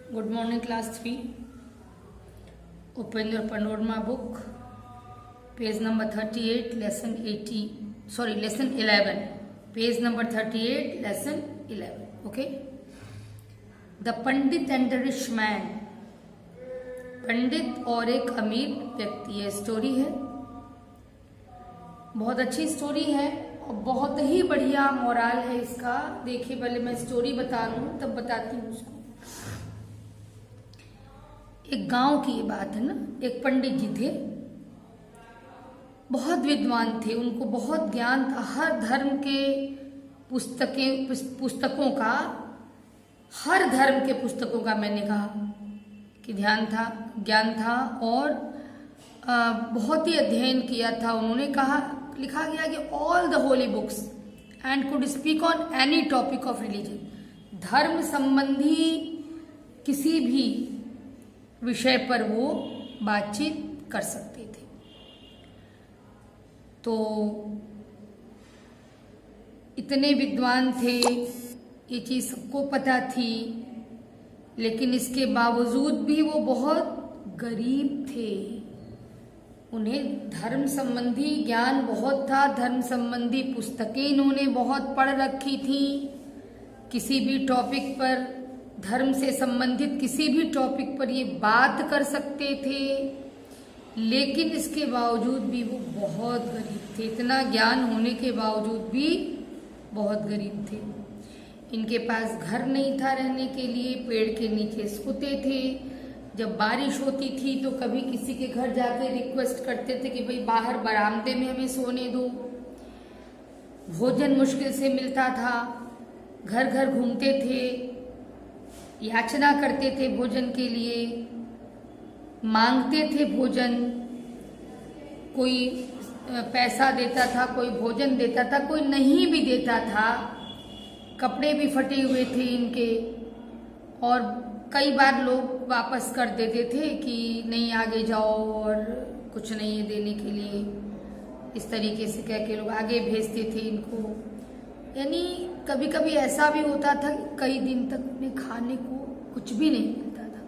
Good morning, class 3. Open your panorama book, page number 38, lesson 11. Page number 38, lesson 11. Okay. The Pandit and the Rich Man. पंडित और एक अमीर व्यक्ति, ये story है। बहुत अच्छी स्टोरी है और बहुत ही बढ़िया मोरल है इसका। देखिए, पहले मैं स्टोरी बता लूं तब बताती हूँ उसको। एक गांव की ये बात है ना। एक पंडित जी थे, बहुत विद्वान थे, उनको बहुत ज्ञान था। हर धर्म के पुस्तकों का, हर धर्म के पुस्तकों का मैंने कहा कि ज्ञान था और बहुत ही अध्ययन किया था उन्होंने। लिखा गया कि all the holy books and could speak on any topic of religion. धर्म संबंधी किसी भी विषय पर वो बातचीत कर सकते थे। तो इतने विद्वान थे, ये चीज सबको पता थी, लेकिन इसके बावजूद भी वो बहुत गरीब थे। उन्हें धर्म संबंधी ज्ञान बहुत था, धर्म संबंधी पुस्तकें इन्होंने बहुत पढ़ रखी थी। किसी भी टॉपिक पर, धर्म से संबंधित किसी भी टॉपिक पर ये बात कर सकते थे, लेकिन इसके बावजूद भी वो बहुत गरीब थे। इतना ज्ञान होने के बावजूद भी बहुत गरीब थे। इनके पास घर नहीं था रहने के लिए, पेड़ के नीचे सोते थे। जब बारिश होती थी तो कभी किसी के घर जाके रिक्वेस्ट करते थे कि भाई बाहर बरामदे में हमें सोने दो। भोजन मुश्किल से मिलता था, घर घर घूमते थे, याचना करते थे भोजन के लिए, मांगते थे भोजन। कोई पैसा देता था, कोई भोजन देता था, कोई नहीं भी देता था। कपड़े भी फटे हुए थे इनके, और कई बार लोग वापस कर देते थे कि नहीं आगे जाओ और कुछ नहीं है देने के लिए। इस तरीके से कह के लोग आगे भेजते थे इनको। यानी कभी कभी ऐसा भी होता था कि कई दिन तक उन्हें खाने को कुछ भी नहीं मिलता था।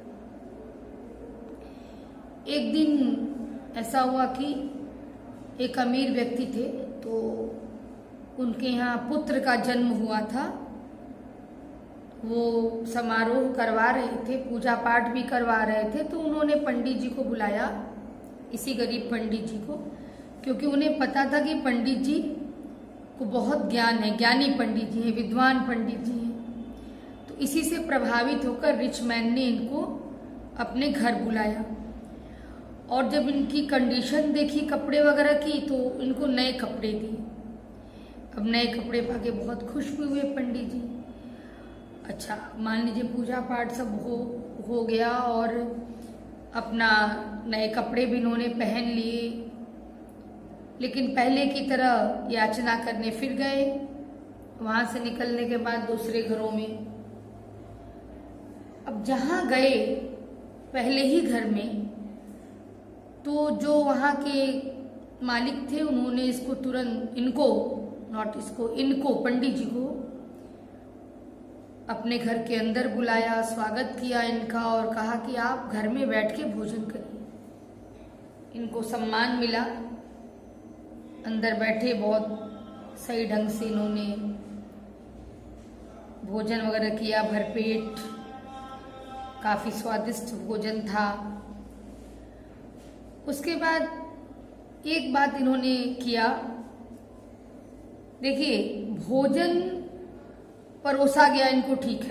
एक दिन ऐसा हुआ कि एक अमीर व्यक्ति थे, तो उनके यहाँ पुत्र का जन्म हुआ था। वो समारोह करवा रहे थे, पूजा पाठ भी करवा रहे थे। तो उन्होंने पंडित जी को बुलाया, इसी गरीब पंडित जी को, क्योंकि उन्हें पता था कि पंडित जी को बहुत ज्ञान है, ज्ञानी पंडित जी हैं, विद्वान पंडित जी हैं। तो इसी से प्रभावित होकर रिच मैन ने इनको अपने घर बुलाया। और जब इनकी कंडीशन देखी कपड़े वगैरह की, तो इनको नए कपड़े दिए। अब नए कपड़े पाके बहुत खुश भी हुए पंडित जी। अच्छा, मान लीजिए पूजा पाठ सब हो गया और अपना नए कपड़े भी इन्होंने पहन लिए, लेकिन पहले की तरह याचना करने फिर गए। वहां से निकलने के बाद दूसरे घरों में, अब जहां गए पहले ही घर में, तो जो वहां के मालिक थे उन्होंने इसको तुरंत, इनको पंडित जी को अपने घर के अंदर बुलाया, स्वागत किया इनका और कहा कि आप घर में बैठ के भोजन करिए। इनको सम्मान मिला, अंदर बैठे बहुत सही ढंग से इन्होंने भोजन वगैरह किया, भरपेट, काफी स्वादिष्ट भोजन था। उसके बाद एक बात इन्होंने किया। देखिए, भोजन परोसा गया इनको, ठीक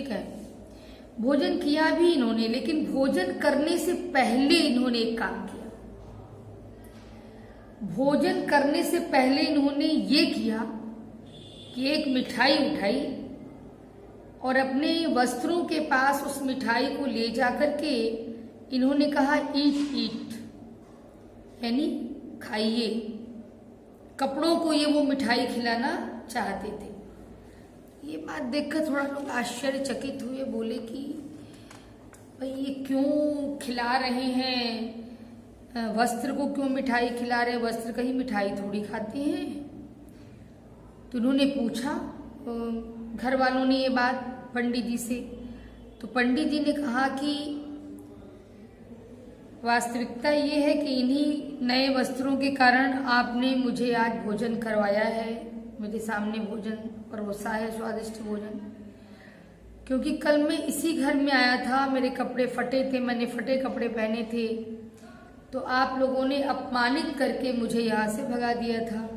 है, भोजन किया भी इन्होंने, लेकिन भोजन करने से पहले इन्होंने एक काम किया। भोजन करने से पहले इन्होंने ये किया कि एक मिठाई उठाई और अपने वस्त्रों के पास उस मिठाई को ले जाकर के इन्होंने कहा ईट, यानी खाइए। कपड़ों को ये वो मिठाई खिलाना चाहते थे। ये बात देखकर थोड़ा लोग आश्चर्यचकित हुए, बोले कि भाई ये क्यों खिला रहे हैं, वस्त्र को क्यों मिठाई खिला रहे हैं, वस्त्र कहीं मिठाई थोड़ी खाते हैं। तो उन्होंने पूछा घर वालों ने ये बात पंडित जी से, तो पंडित जी ने कहा कि वास्तविकता ये है कि इन्हीं नए वस्त्रों के कारण आपने मुझे आज भोजन करवाया है, मेरे सामने भोजन परोसा है, स्वादिष्ट भोजन। क्योंकि कल मैं इसी घर में आया था, मेरे कपड़े फटे थे, मैंने फटे कपड़े पहने थे, तो आप लोगों ने अपमानित करके मुझे यहाँ से भगा दिया था।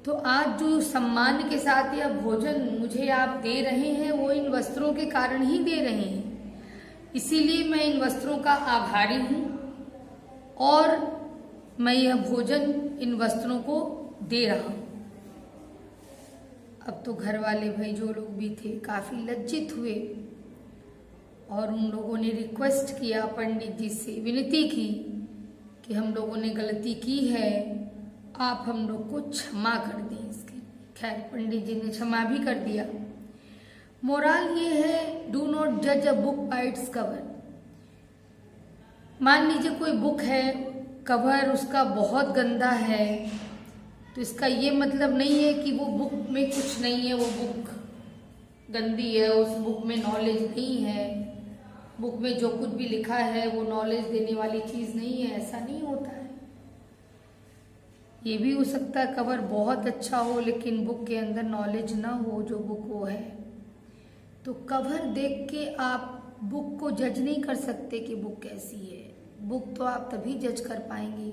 तो आज जो सम्मान के साथ यह भोजन मुझे आप दे रहे हैं वो इन वस्त्रों के कारण ही दे रहे हैं, इसीलिए मैं इन वस्त्रों का आभारी हूँ और मैं यह भोजन इन वस्त्रों को दे रहा हूँ। अब तो घर वाले भाई जो लोग भी थे काफी लज्जित हुए और उन लोगों ने रिक्वेस्ट किया, पंडित जी से विनती की कि हम लोगों ने गलती की है, आप हम लोग को क्षमा कर दें इसके। खैर पंडित जी ने क्षमा भी कर दिया। मोरल ये है, डू नॉट जज a book by its cover. मान लीजिए कोई बुक है, कवर उसका बहुत गंदा है, तो इसका ये मतलब नहीं है कि वो बुक में कुछ नहीं है, वो बुक गंदी है, उस बुक में नॉलेज नहीं है, बुक में जो कुछ भी लिखा है वो नॉलेज देने वाली चीज नहीं है, ऐसा नहीं होता है। ये भी हो सकता है कवर बहुत अच्छा हो लेकिन बुक के अंदर नॉलेज ना हो जो बुक वो है। तो कवर देख के आप बुक को जज नहीं कर सकते कि बुक कैसी है। बुक तो आप तभी जज कर पाएंगे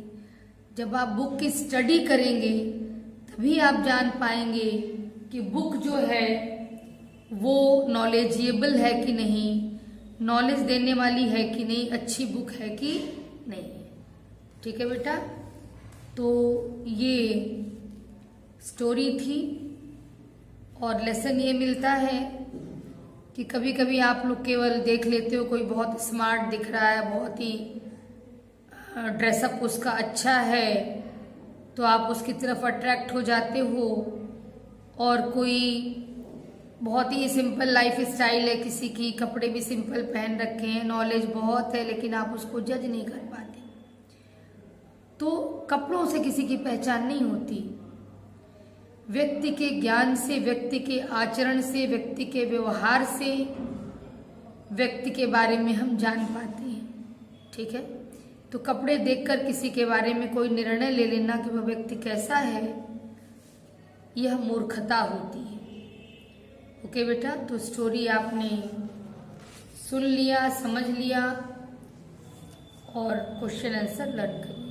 जब आप बुक की स्टडी करेंगे, तभी आप जान पाएंगे कि बुक जो है वो नॉलेजेबल है कि नहीं, नॉलेज देने वाली है कि नहीं, अच्छी बुक है कि नहीं। ठीक है बेटा, तो ये स्टोरी थी और लेसन ये मिलता है कि कभी कभी आप लोग केवल देख लेते हो कोई बहुत स्मार्ट दिख रहा है, बहुत ही ड्रेसअप उसका अच्छा है, तो आप उसकी तरफ अट्रैक्ट हो जाते हो। और कोई बहुत ही सिंपल लाइफ स्टाइल है किसी की, कपड़े भी सिंपल पहन रखे हैं, नॉलेज बहुत है लेकिन आप उसको जज नहीं कर पाते। तो कपड़ों से किसी की पहचान नहीं होती, व्यक्ति के ज्ञान से, व्यक्ति के आचरण से, व्यक्ति के व्यवहार से व्यक्ति के बारे में हम जान पाते हैं। ठीक है, तो कपड़े देखकर किसी के बारे में कोई निर्णय ले लेना कि वह व्यक्ति कैसा है, यह मूर्खता होती है। ओके बेटा, तो स्टोरी आपने सुन लिया, समझ लिया और क्वेश्चन आंसर लर्न कर